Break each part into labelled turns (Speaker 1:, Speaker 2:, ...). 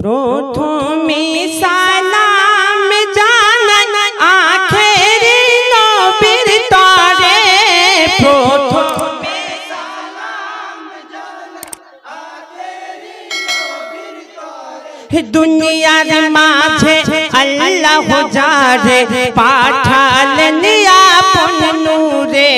Speaker 1: প্রথমে সালাম জানান আখেরি নবীর তরে প্রথমে সালাম জানান আখেরি নবীর তরে দুনিয়ার মাঝে আল্লাহ যারে পাঠালেন আপন নূরে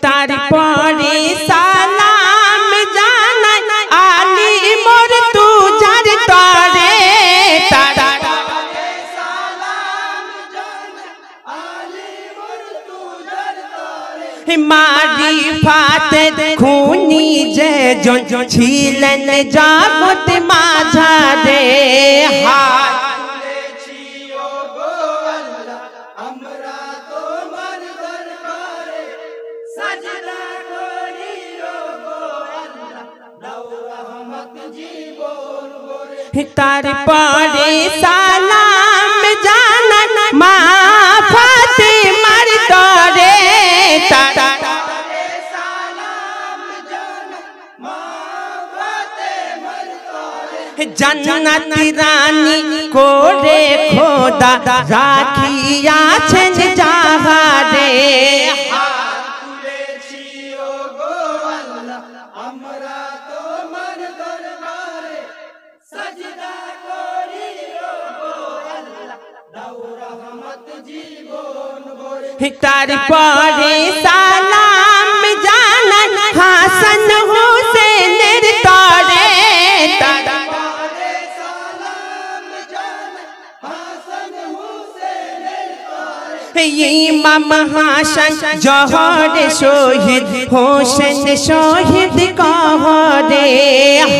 Speaker 1: তারপরে সালাম জানান আলী মোর তুজার তরে তারপরে সালাম জানান আলী মোর তুজার তরে মারিফাতের খুনি যে জন ছিলেন জগৎ মাঝারে হাত তুলেছি ওগো আল্লাহ আমরা তোমার দরবারে সাজদা করি ওগো আল্লাহ দাও রহমত জীবন ভরে তারপরে সালাম জানান মা ফাতেমার তরে তারপরে সালাম জানান মা ফাতেমার তরে জান্নাতি রানী করে খোদা রাখিয়াছেন যাহারে তারপরে সালাম জানান হাসান হুসেনের তরে তারপরে সালাম জানান হাসান হুসেনের তরে ইমাম হাসান জহরে শহীদ হোসেন শহীদ কবরে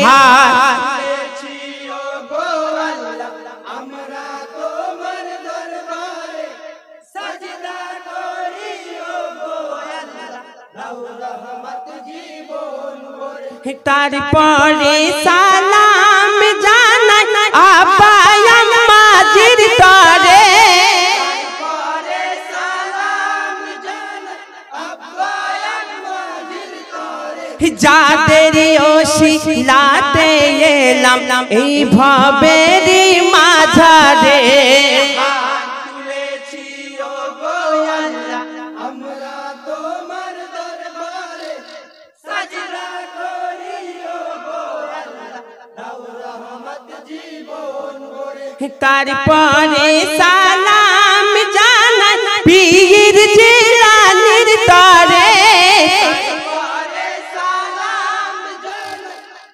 Speaker 1: হাত তারপরে সালাম জানান আব্বা আম্মাজির তরে তারপরে সালাম জানান আব্বা আম্মাজির তরে যাদের ওসিলাতে এলাম এই ভবের মাঝারে তারপরে সালাম জানান পীর জিলানীর তরে তারপরে সালাম জানান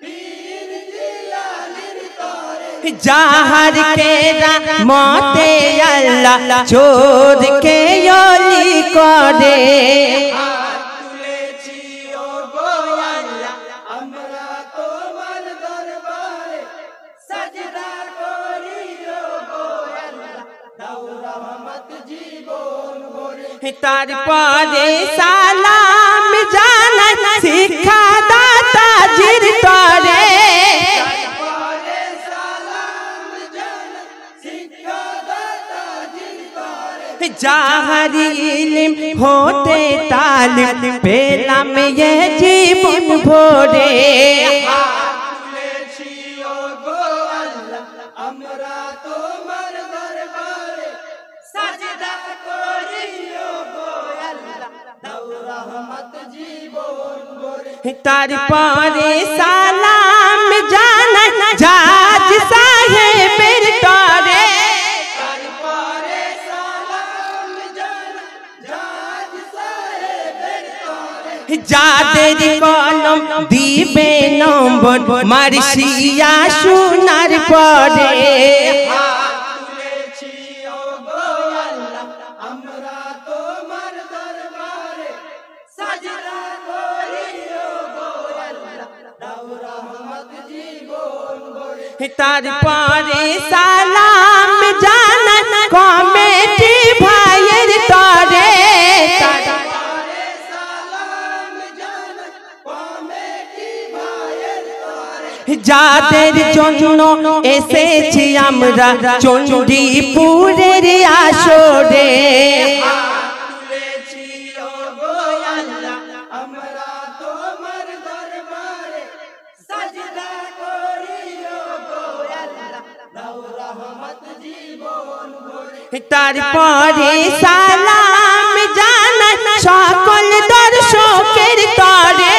Speaker 1: পীর জিলানীর তরে যাহার কেরামতে আল্লাহ চোর কে ওলি করে তারপরে সালাম জানান শিক্ষাদাতা জির তরে তারপরে সালাম জানান শিক্ষাদাতা জির তরে যাহার ইলম হতে তালিম পেলাম এ জীবন ভরে তারপরে সালাম জানান জাজ সাহেবের তরে তারপরে সালাম জানান জাজ সাহেবের তরে যাদের কলম দিবে নম্বর মার্সিয়া শোনার পরে তারপরে সালাম জানান কমিটি ভাইয়ের তরে তারপরে সালাম জানান কমিটি ভাইয়ের তরে যাদের জন্য এসেছি আমরা চণ্ডীপুরের আসরে তারপরে সালাম জানাই সকল দর্শকের তরে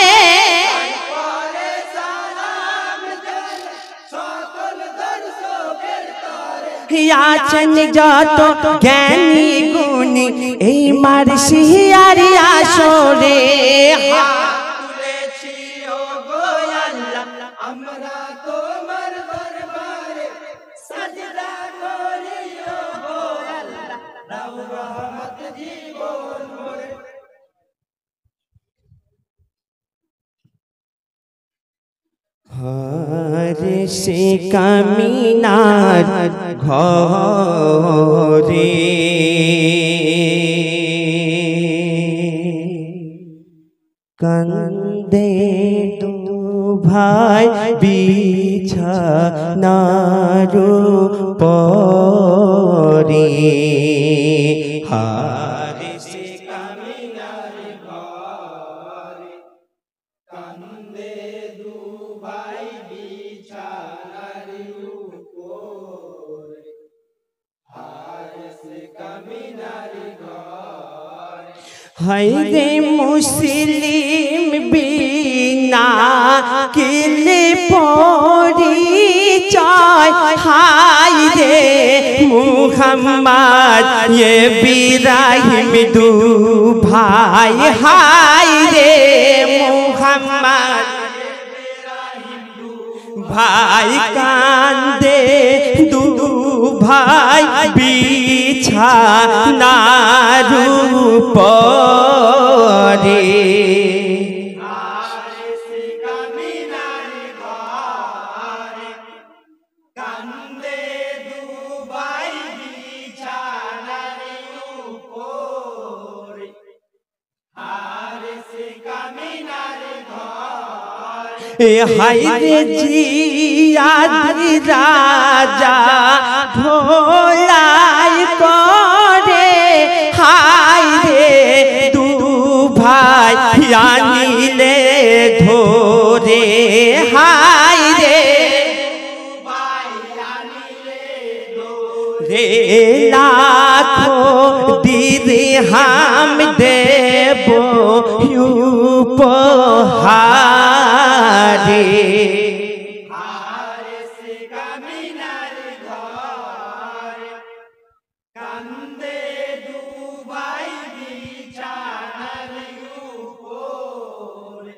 Speaker 1: আছেন যত জ্ঞানী গুণী এই মার্শিয়ার আসরে হরে সে কামিনার ঘরে কান্দে দু ভাই বিছানার পরে হরে সে কামিনার ঘরে কান্দে দু ভাই বিছানার উপরে হরে সে কামিনার ঘরে হায়রে মুসলিম বিনা কিলে পরিচয় হায়রে মুহাম্মদ ইব্রাহিম দু ভাই হায়রে মুহাম্মদ ভাই কান্দে দু ভাই বিছানার উপরে কান্দে দু ভাই বিছানার উপরে হারে সে কামিনার হায়রে জিয়াদ রাজা ভোলাই করে হায়রে দু ভাই আনিলে ধরে হায়রে রে লাখো দিরহাম দেব উপহারে হারে সে কামিনার ঘরে কান্দে দু ভাই বিছানার উপরে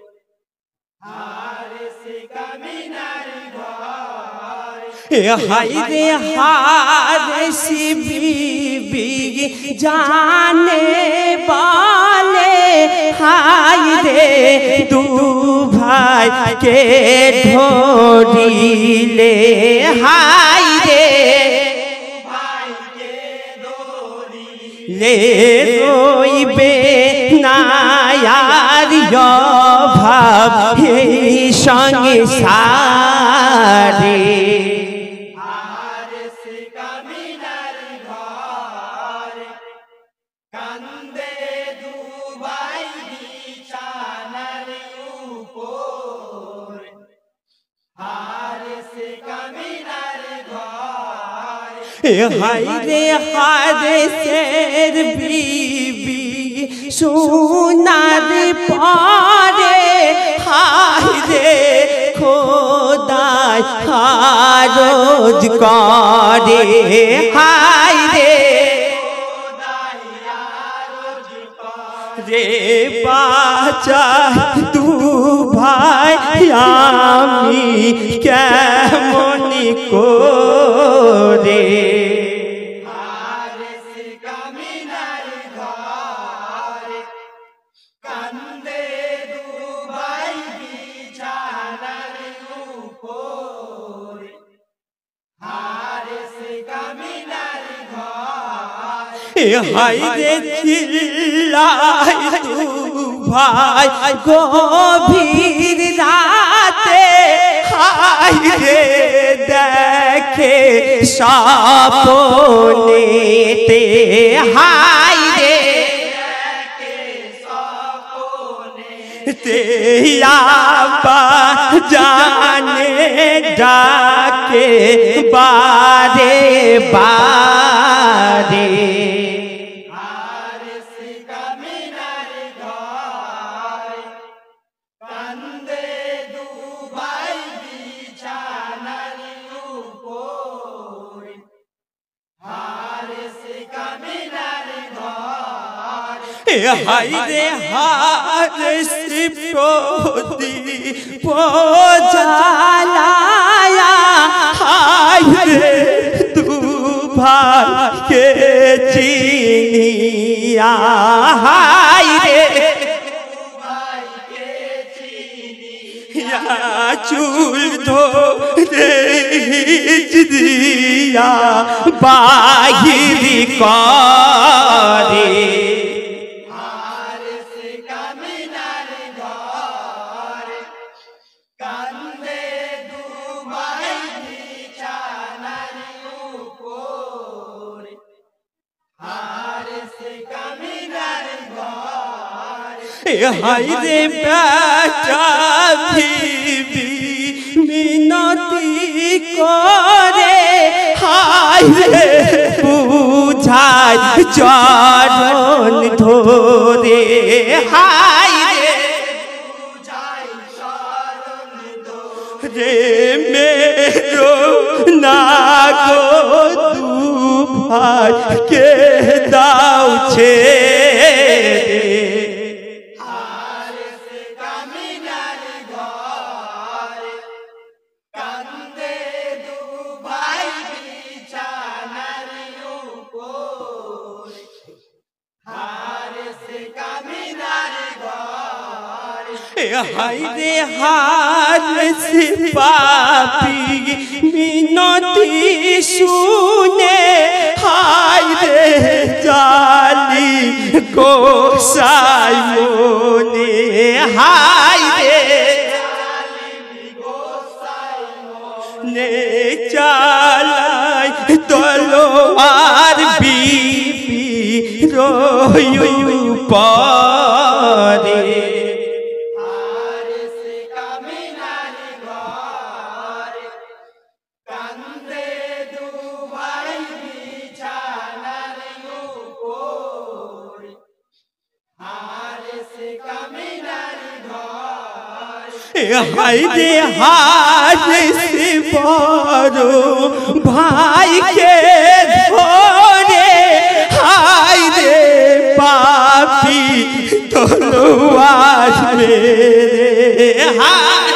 Speaker 1: হারে সে কামিনার ঘরে হায়রে হারে সে বিবি জানে বলে হায়রে দু ভাই কে ধরিলে হায়রে লে রইবে না আর ভাব এই সংসারে হারে সে কামিনার ঘরে কান্দে দু ভাই বিছানার উপরে হারে সে কামিনার ঘরে হায়রে হারে সের বিবি সোনার পরে হায়রে খোদায় হারজ করে হায়রে রে বাঁচা তু ভাই আমি কেমন করে হারে সে কামিনার ঘরে কান্দে দু ভাই বিছানার উপরে হারে সে কামিনার ঘরে হায়রে চিল্লাই তু ভাই গভীর রাতে রে দেখে স্বপ্নেতে হাই রে तेरा जाने डाके बारे बारे हाय रे हाय सिप्रोदी पोजालाया हाय रे तू भाग्य चिनिया हाय रे या चूल धो रे दिया बाहिर करे हाय रे बेटा बीबी मिनती करे हाय रे बुझाय चरण धोरे हाय रे बुझाय चरण धोरे मेरो नागो तू भाई के दाऊ छे हाय रे हार से पापी मिनती सुने हाय रे जाली को साइमोने हाय रे ने चालाई तलवार बीबी रोयू पारे हाय रे हाथ से बड़ो भाई के धोरे हाय रे पापी तलवार मेरे हाय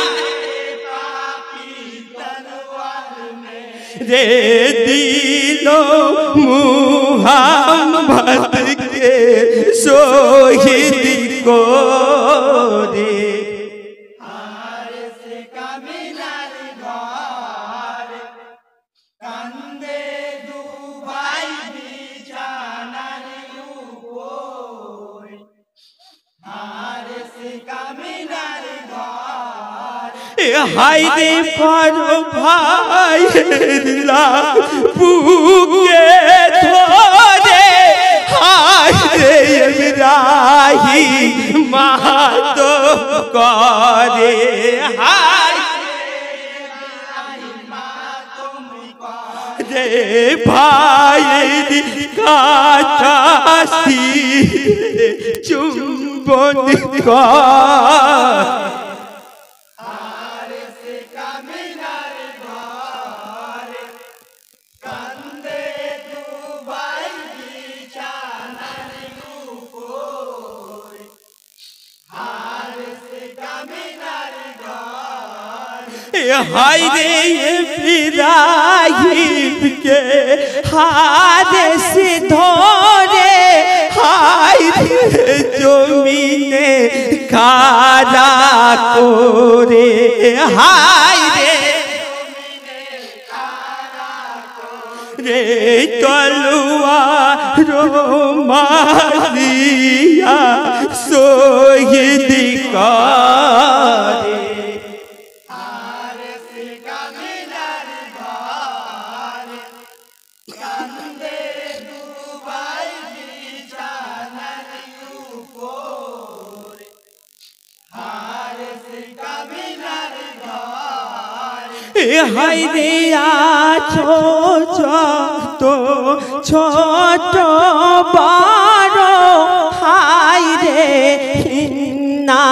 Speaker 1: रे दिलो मुहम्मद के शहीद को रे हाय रे बड़ो भाई बुके धोरे हाय रे इब्राहिम मातो करे हाय रे भाई काटासी चुंबन का हाय रे इब्राहिम के हाथ से धोरे हाय रे जमीने खारा कोरे हाय रे तलवार मारिया शहीद करे কান্দে দুবাই বিছানার উপর হারেস কামিনার ঘর হাই রে আছো ছোট ছোট বড় হাই রে ইন্না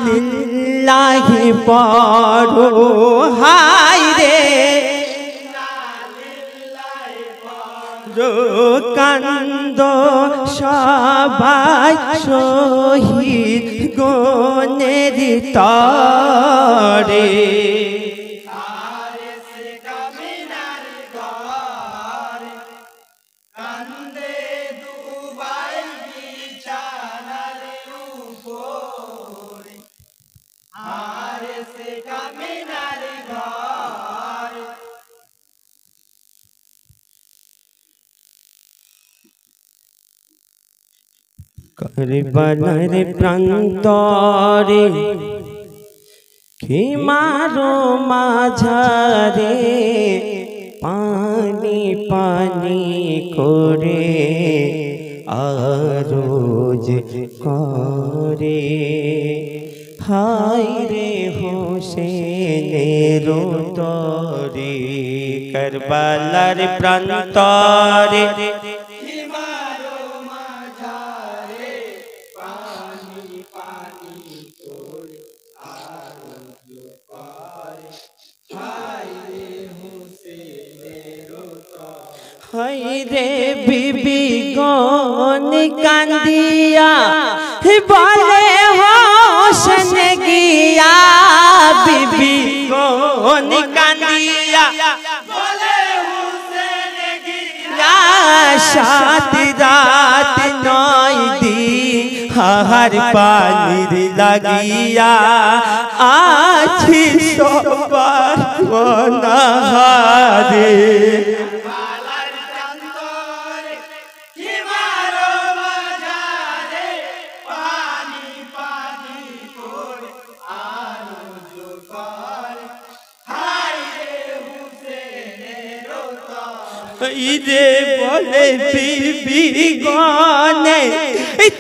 Speaker 1: লিল্লাহি বড় হাই রে কান্দ সবাই শহীদ গনের তরে কান্দে দুবাই বিছানার উপর হারেস কামিনার ঘর কারবালার প্রান্তরে খিমারো মাঝারে পানি পানি করে আরজ করে হায় রে হোসেনের তরে কারবালার প্রান্তরে হায় রে বিবি গন কান্দিয়া বলে হোসেন গিয়া বিবি গন কান্দিয়া বলে হোসেন গিয়া সাত রাত নয় দিন হার পানির লাগিয়া আছি সবার অনাহারে রে বলে বিবি গনে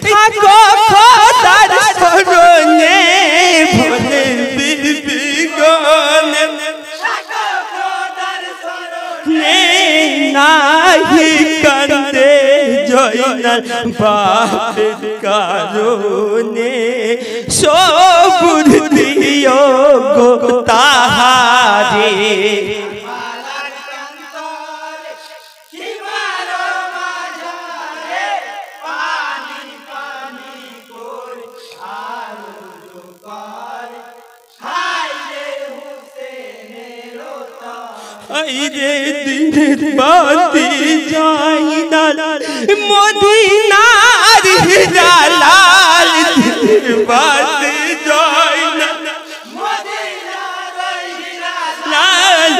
Speaker 1: থাকো খোদার শরণে বলে বিবি গনে থাকো খোদার শরণে নাহি কান্দে জয়নাল বাপের কারণে সবুর দিও গো তাহারে রে দিনের বাতি যাই না মদিনার হিরালাল দিনের বাতি যাই না মদিনার হিরালাল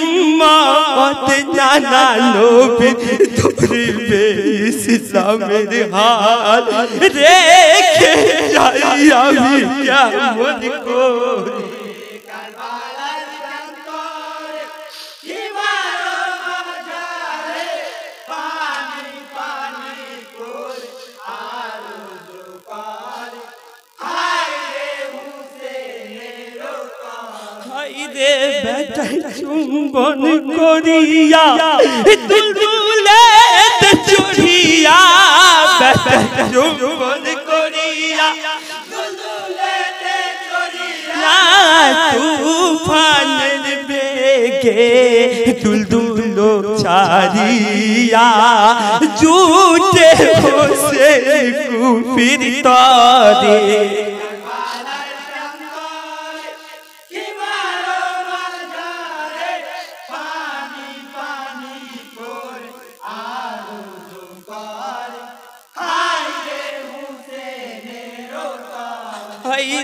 Speaker 1: উম্মত নানা নবী ধরিবে ইসলামের হাল রেখে যাই আমি কেমন করি রে বেটা চুম্বন করিয়া দুলদুলে চড়িয়া বেটা চুম্বন করিয়া দুলদুলে চড়িয়া তুফানের বেগে দুলদুলো ছাড়িয়া জুটে বসে কুফির তরে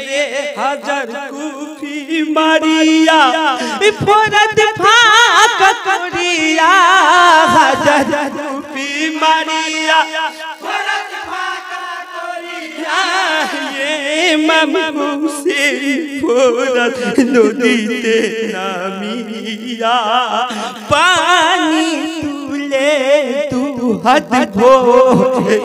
Speaker 1: রে হাজার কুফি মারিয়া ফরত ফাঁক করিয়া হাজার কুফি মারিয়া ফরত ফাঁক করিয়া ইমাম হুসেন ফরত নদীতে নামিয়া পানি তুলে হাত ভোরে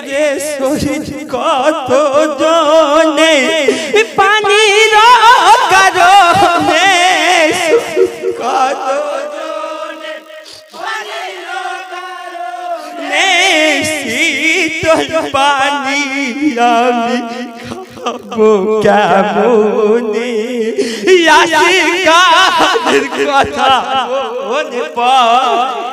Speaker 1: রে শহীদ কত জনে পানির কারণে কত জনে পানির কারণে শীতল পানি আমি খাবো কেমনে আশিকাদের কথা মনে পড়ে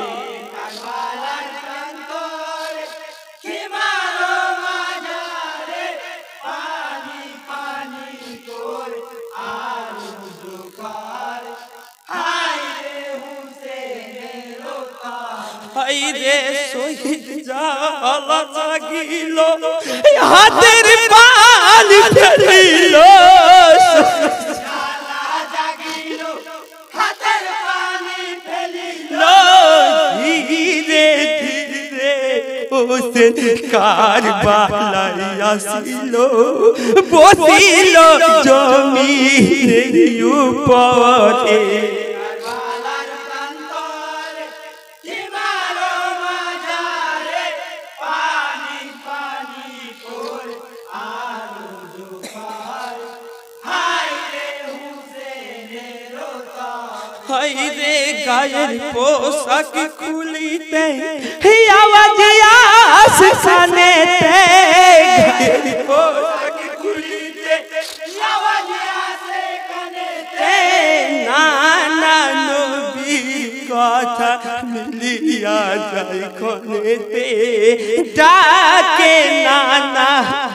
Speaker 1: রে শহীদ জ্বালা লাগিল হাতের পানি ফেলিল হাতের পানি ফেলিল ধীরে ধীরে হোসেন কারবালায় আসিল বসিল জমিনের উপরে রে গায়ের পোশাক খুলিতে আওয়াজ আসে কানেতে গায়ের পোশাক খুলিতে আওয়াজ আসে কানেতে নানা নবী কথা মিলিয়া যায় কোনেতে ডাকে নানা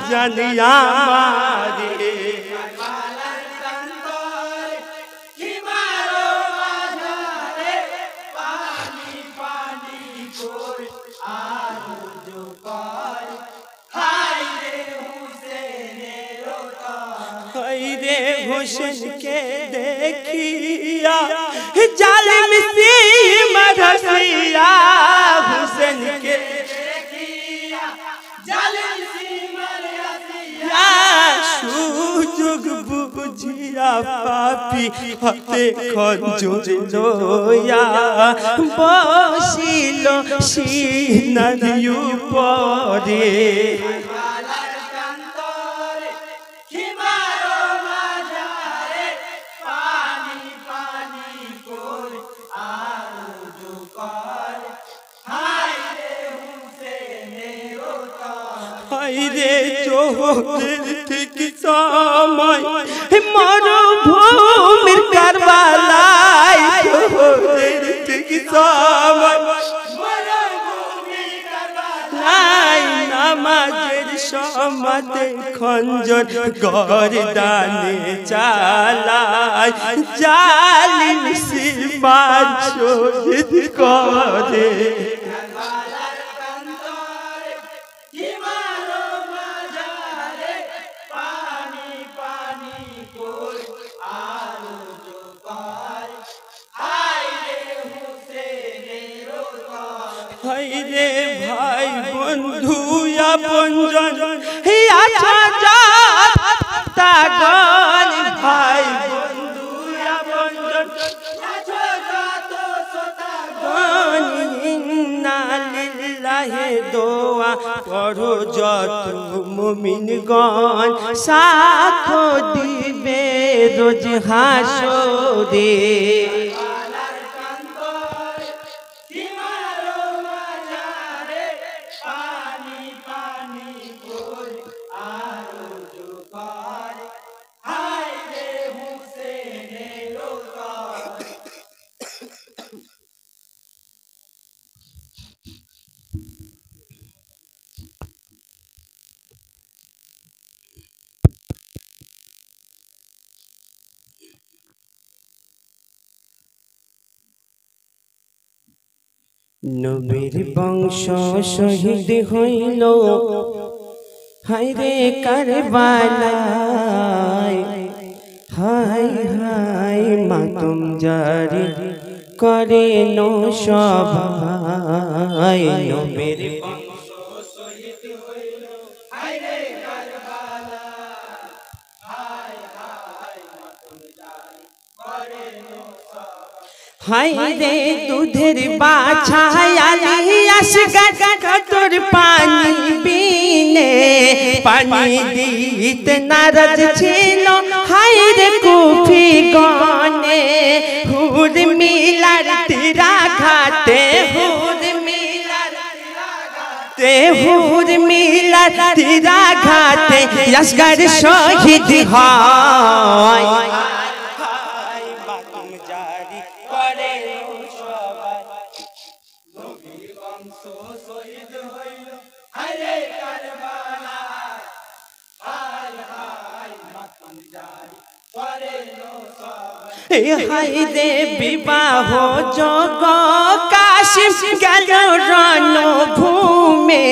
Speaker 1: জানিয়া মারে রে হোসেনকে দেখিয়া জালিম সিমর হসিয়া হোসেনকে দেখিয়া জালিম সিমর হসিয়া সুযোগ বুঝিয়া পাপি হাতে খঞ্জর লইয়া বসিল সিনার উপরে রে চোখের ঠিক সময় মরুভূমির কারবালায় চোখের ঠিক সময় মরুভূমির কারবালায় নামাজের সমাতে খঞ্জর গর্দানে চালায় জালিম সিপাহ শহীদ করে রে ভাই বন্ধু আপনজন আচ্ছা তাগন ভাই বন্ধু আপনজন আচ্ছা তাগন ইন্না লিল্লাহি দোয়া পড়ো যত মুমিনগণ সাক্ষ্য দিবে রোজ হাসরে নবীর বংশ শহীদ হইল হায়রে কারবালায় হায় হায় মাতম জারি করেন সবাই নবীর বংশ শহীদ হইল হায় রে কারবালা হায় হায় মাতম জারি করেন সবাই হায় রে দুধের বাছা আলী আসগার কতর পানি বিনে পানি দিতে নারাজ ছিল হায় রে কুফি গনে হুর মিলার তেরা ঘাটে হুর মিলার তেরা ঘাটে আসগার শহীদ হয় মাতম জারি করে সবাই নবীর বংশ শহীদ হইল হায় রে কারবালা হায় হায় মাতম জারি করে সবাই হায় রে বিবাহ যোগ কাশিম গেল রণভূমে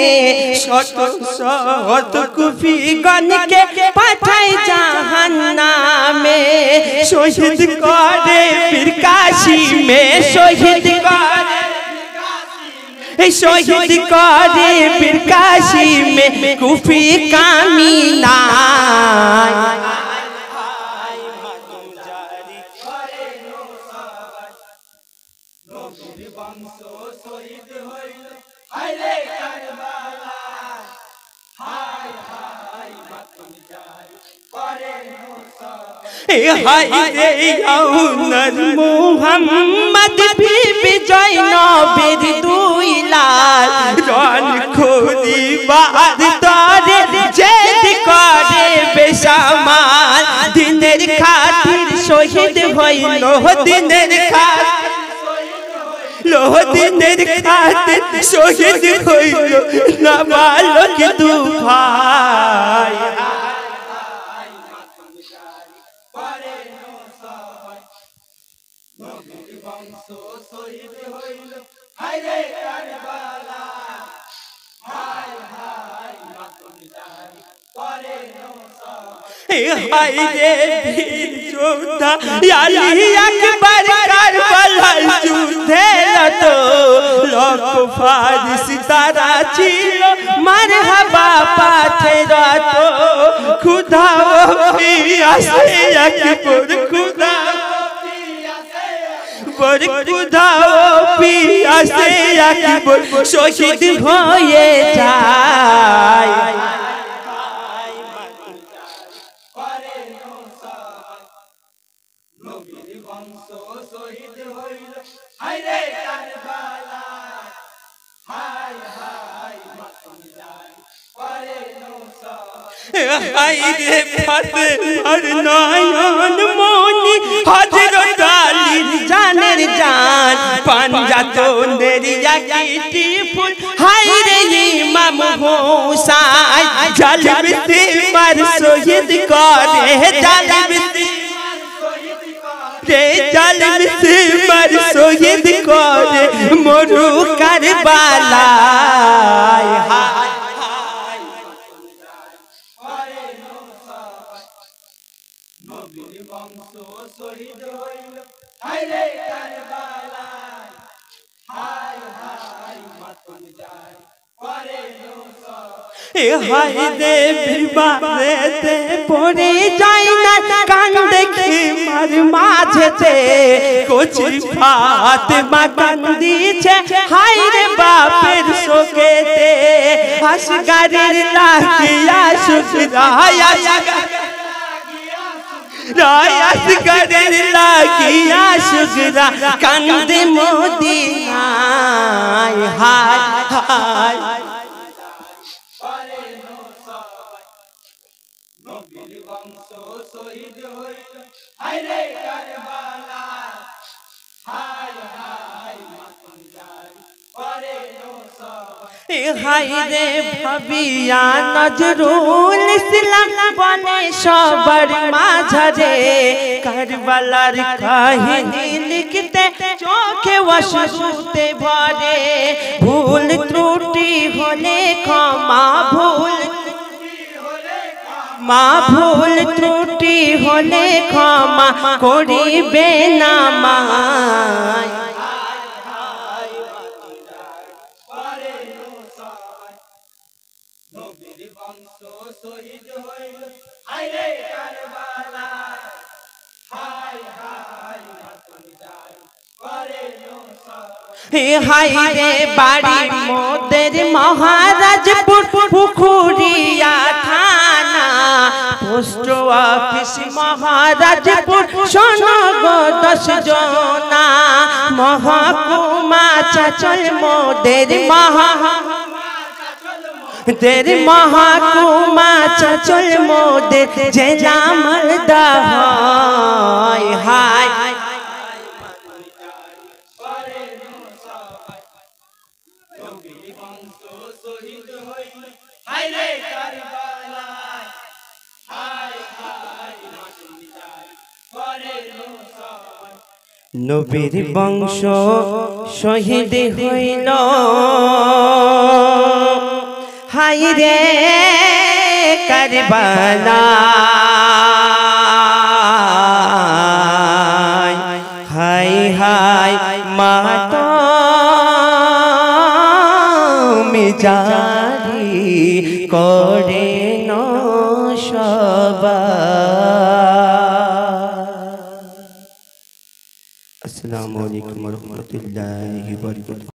Speaker 1: শত শত কুফি গণকে পাঠায় জাহান্নামে শহীদ করে পীর কাশিমে শহীদ করে পীর কাশিমে কুফি কামিনা মোহাম্মদ বিজয় নবীর দুই লাল রণ খোদিবার তরে জেদ করে বেসামাল দিনের খাতির শহীদ হইল দিনের দিনের খাতির শহীদ হইল নাবালক দু ভাই হায় রে বীর যোদ্ধা আলী আকবর কারবালার যুদ্ধে রত লক্ষ ফারিস তারা ছিল মারহাবা পাঠে রত খুদা ও পিয়াসে আকবর খুদা খুদা ও পিয়াসে আকবর শহীদ হয়ে যায় হায়রে ফাতেমার নয়ন মনি হযরত আলীর জানের জান পাঞ্জাতনের একটি ফুল হায়রে ইমাম হোসাইন জালিম তিমার শহীদ করে জালিম তিমার শহীদ করে মরু কারবালায় হায় রে বিবাদেতে পড়ে যায় না কান্দে খিমার মাঝেতে কচি ফাতেমা কান্দিছে হায় রে বাপের শোকেতে আসগারের লাগিয়া শুকরা আসগারের লাগিয়া শুকরা কান্দে মদিনায় হায় হায় হায় রে ভাবিয়া নজরুল ইসলাম বলে সবার মাঝে কারবালার কাহিনী লিখতে চোখে অশ্রুতে ভরে ভুল ত্রুটি হলে ক্ষমা ভুল ত্রুটি হলে ক্ষমা করিবে না মায় হাই রে বাড়ি মোদের মহারাজপুর পুকুরিয়া থানা পোস্ট অফিস মহারাজপুর শোনো গো 10 জনা মহকুমা চাচল মোদের মহকুমা চাচল মোদের জেলা মালদা হাই নবীর বংশ শহীদ হইল হাই রে কারবালা হাই হাই মাতম জারি করে ন সবাই। আসসালামু আলাইকুম ওয়া রাহমাতুল্লাহি ওয়া বারাকাতুহু।